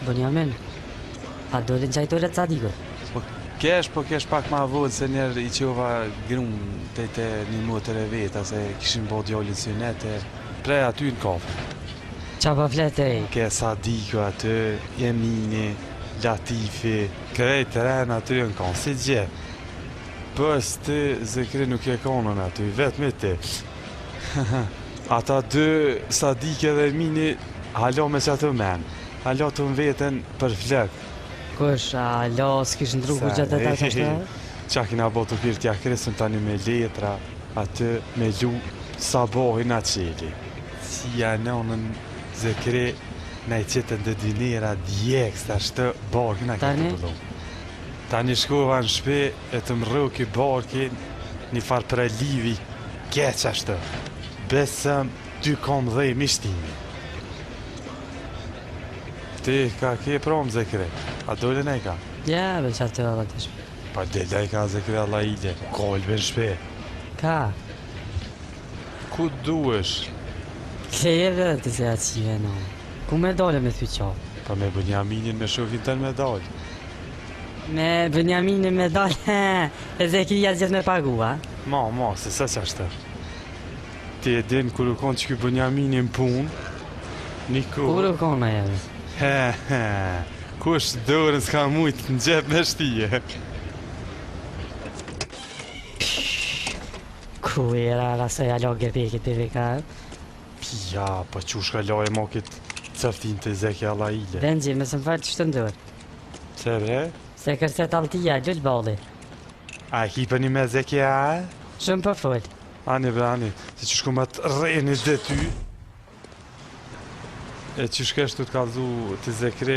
Bunjamin, a dole në qajtore të sadikët? Po kesh pak ma vodë se njerë I qova grunë të një motër e veta se kishin bo djallin synet e prej aty në kafë. Qa pa flete e? Ke Sadiko aty, Jemini, Latifi, krejt të renë aty në kanë, si gjë. Pës ti Zekri nuk e konën aty, vetë me ti. Ata dy, Sadike dhe Jemini, halo me që të menë, halo të më vetën për flëk. Kush, a lo s'kish ndru ku gjatë të të të? Qa kina bo të pirë tja kresën tani me letra, aty me lu sabohin a qeli. Si janonën Zekri, na I qëtën dhe dinera djekës të ashtë barkin a këtë të pëllu. Tani shkova në shpe e të më rëki barkin një farë për e livi keq ashtë. Besëm 2,10 mishtimi. Ti ka ke promë Zekri, a dole ne ka? Ja, be qa të edhe të shpe. Pa dele ka Zekri Allah ide, kolbe në shpe. Ka? Ku duesh? Kleve dhe të se aqive në. Ku me dole me thuj qafë? Pa me Bunjaminin me shofin tën me dalë. Me Bunjaminin me dole, e Zekria gjithë me pagu, a? Ma, se sa që ashtë. Ti e din kur u konë që këj Bunjaminin punë, një ku... Kur u konë me jeve? Kush dorën s'ka mujtë në gjep me shtije. Ku era la se ja logë e pekit për veka? Ja, pa qush ka laje mo këtë cëftin të Zeki Allaile. Benji, me së më falë që të ndërë. Se bre? Se kërset altia, lull bali. A hipëni me Zeki a? Shumë për full. Ani bre, ani, se që shku ma të rejni dhe ty. E që shkesh të kalzu të Zekri,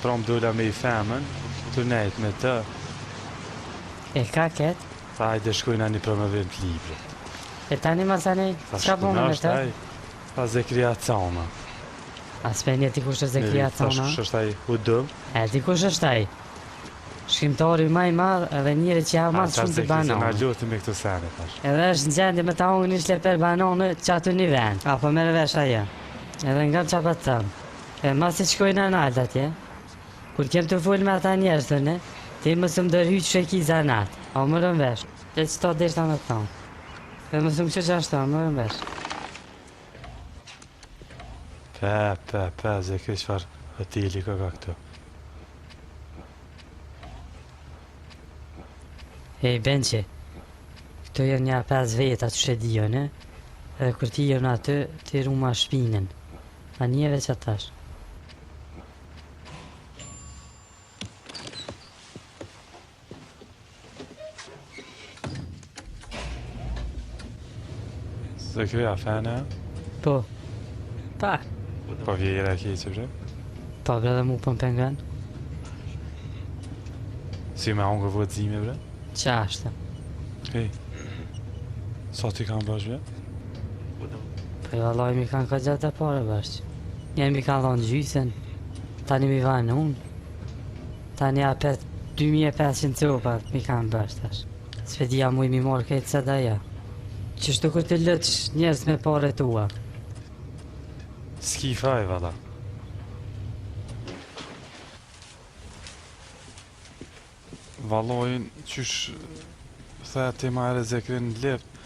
pra më dola me I femën, të nejt me të. E ka ketë? Tha hajde shkojna një promovim të libri. E tani ma sani, qa bëmë me të? Tha Zekria Cana. A s'penje ti kush është Zekria Cana? Tha kush është ai u dëm? E ti kush është ai? Shkrimtori ma I madh edhe njëri që ja madh shumë të banonë. Na lutë me këtë sene, thash. Edhe është në gjendje me ta unë një shleper banonë që aty një vend. Apo mere vesh aja. Edhe nga qa pa të thëmë. E ma si qkojnë analt atje. Kur kem të full me ata njerës të ti më së më dërhyq që e ki zanat. A më rëm vesh. E që to deshta me të thonë. E më së më që ashtu, a më rëm vesh. Pe, Zekri qëfar hoteli ka këtu. Ej, Benqi, këto janë një 5 veta që shedijo, ne? Edhe kur ti jënë aty, ti ru ma shpinën. A njeve që tash. Zekri a fene? Po. Pa. Po vjera ki që bre? Po bre dhe mu për më pengen. Si me ongë vëdzime bre? Qa ashtë? Hej, sa ti kanë bësh bre? Po jo Allah mi kanë ka gjatë e pare bashkë. Njën mi kanë dhonë gjysën. Tani mi vanë unë. Tani apet 2500 copa mi kanë bashkë tash. Svedia mu I mi morë kejtë se da ja. Qështu kur të lëtsh njerës me pare tua. S'ki faj valla. Valojnë qysh the ti ma ere Zekrin në lept,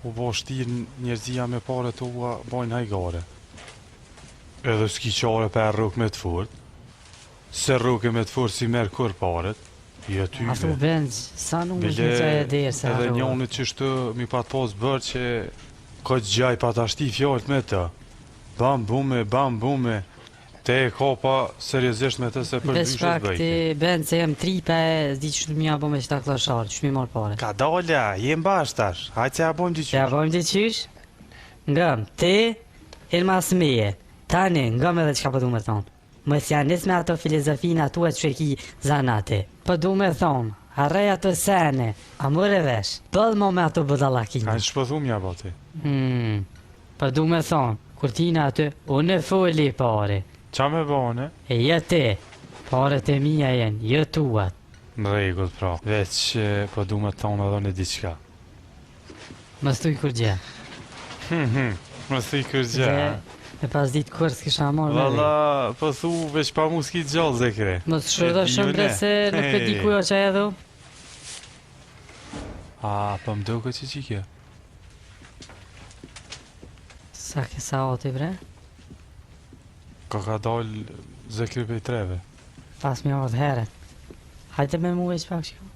u bo shtirë njerëzia me pare të ua bojnë hajgare. Edhe s'ki qare për rrug me të furt, se rrug me të furt si merë kur paret, jo ty A thu Benz, sa nuk është një qaj e derë se edhe arroa. njonit qështu mi pat pos bërë që këtë gjaj pat ashti fjallët me të. Bam bume, te e ka pa seriosisht me të se për Veç dyshet pak bëjti. ti Benz se jem tripe, zdi që të mja bo me qëta klosharë, që mi marë pare. Ka dalja, jem bash tash, hajtë se ja bojmë dy Se ja qysh. bojmë të qysh? Ngëm, ti, ilma smeje, tani, ngëm edhe që ka përdu me thonë. Më s'janis me ato filozofina tua që e ki zanate. Përdu me thonë, harrej ato sene, a mëre vesh, bëllë mo me ato bëdalakina. Ka në shpëthum ja bati. Përdu me thonë, kur tina aty, unë e foli pare. Qa me bane? E jë ti, paret e mija jenë, jë tuat. Në regull pra, veç po du me thonë edhe në diqka. Më stuj kur gjë. Më thuj kërgja. E pas ditë kur s'kisha marrë me Valla, po thu veç pa mu s'ki gjallë zekre. Mos shurdo shumë bre se nuk e di ku o që e dhu. A, po më doke që qikja. Sa kësa oti bre? Ka dal zekre pej treve. Pas mi ardhë heret. Hajde me mu e që pak që.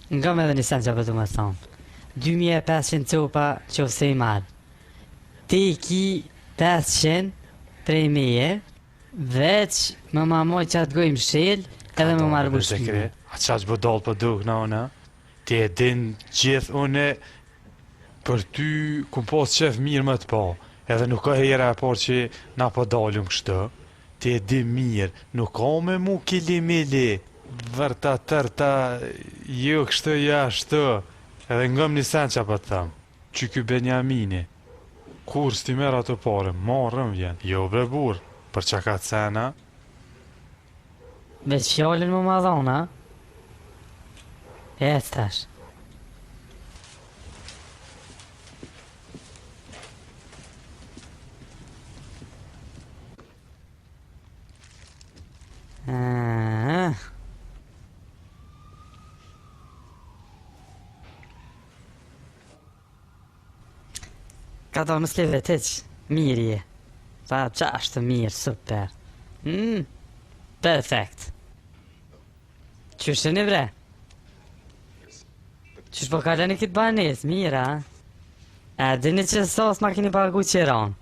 Nga me dhe një sen që për të më thonë. 2500 copa që ose i marë. Ti ki 500 prej meje, veç më mamoj që atë gojmë shil, edhe më marrë bushkime. A qa që bëdall për duk në ona? Ti e din gjithë une për ty kum pas qef mirë më të pa. Edhe nuk ka hera e par që na po dalëm kështë. Ti e di mirë, nuk ka me mu kili mili. Vërta tërta, jo kështë ja shtë. Edhe ngëm një sen që pa të thamë. Që ky Benjamini. Kur s'ti merë ato pare, marrëm vjen. Jo bre burë, për që ka të sena. Veç fjallin më madhona. E tash. Ka do më sleve të që, mirë je. Pa qashtë mirë, super. Perfekt. Qysh të një bre? Qysh po kaleni këtë banes, mira? E dini që sos ma kini pagu qiron.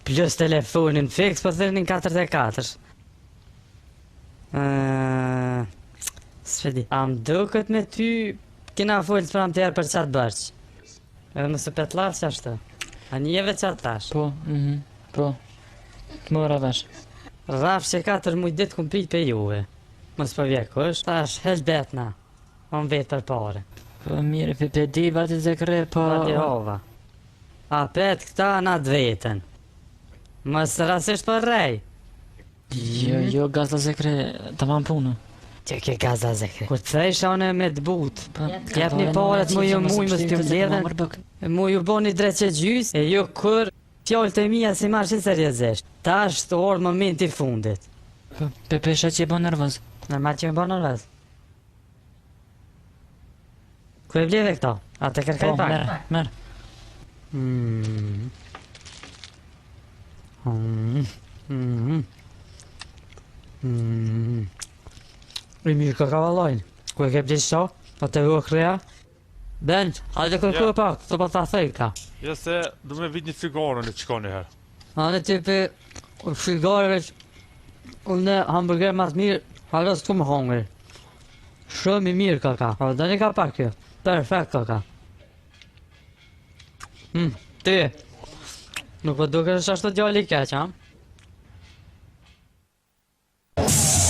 Plus telefonin fix, po thërnin 44. S'fedi. A më duket me ty, kina full të pram tjerë për qatë bërq. Edhe më së petlar që ashtë. A njeve që atë tash? Po, po. Të mora vesh. Rafsh që 4 mujt ditë kum prit për juve. Mos po vje kush, tash helbetna. On vetë për pare. Po mirë, pe di vati zekre, po... Vati hova. A pet këta na të vetën. Mos rasisht për rej. Jo, gazda zekre, të vam punë. Që ke gaza zekre. Kur të thejsh one me të but. Jep një paret mu ju muj më s'pjum ledhen. Mu ju bo një drejt që gjys. E ju kur fjallë të mija si marshin seriozisht. Ta është orë momenti fundit. Pe pesha që e bo nervoz. Normal që me bo nervoz. Ku e vleve këto? A të kërkaj Po, pak? merë. I mirë ka kavalojnë. Ku e ke blisht qo? O të vë kreja? Ben, hajde kërku e pak, të po ta thej ka. Ja se du me vit një cigarën e qka një herë. A në tipi, figareve që... Unë hamburger mas mirë, halos të më hongër. Shumë i mirë ka. O, dhe një ka pak kjo. Perfekt ka. Ti. Nuk po duke është ashtë të djalli keq, ha?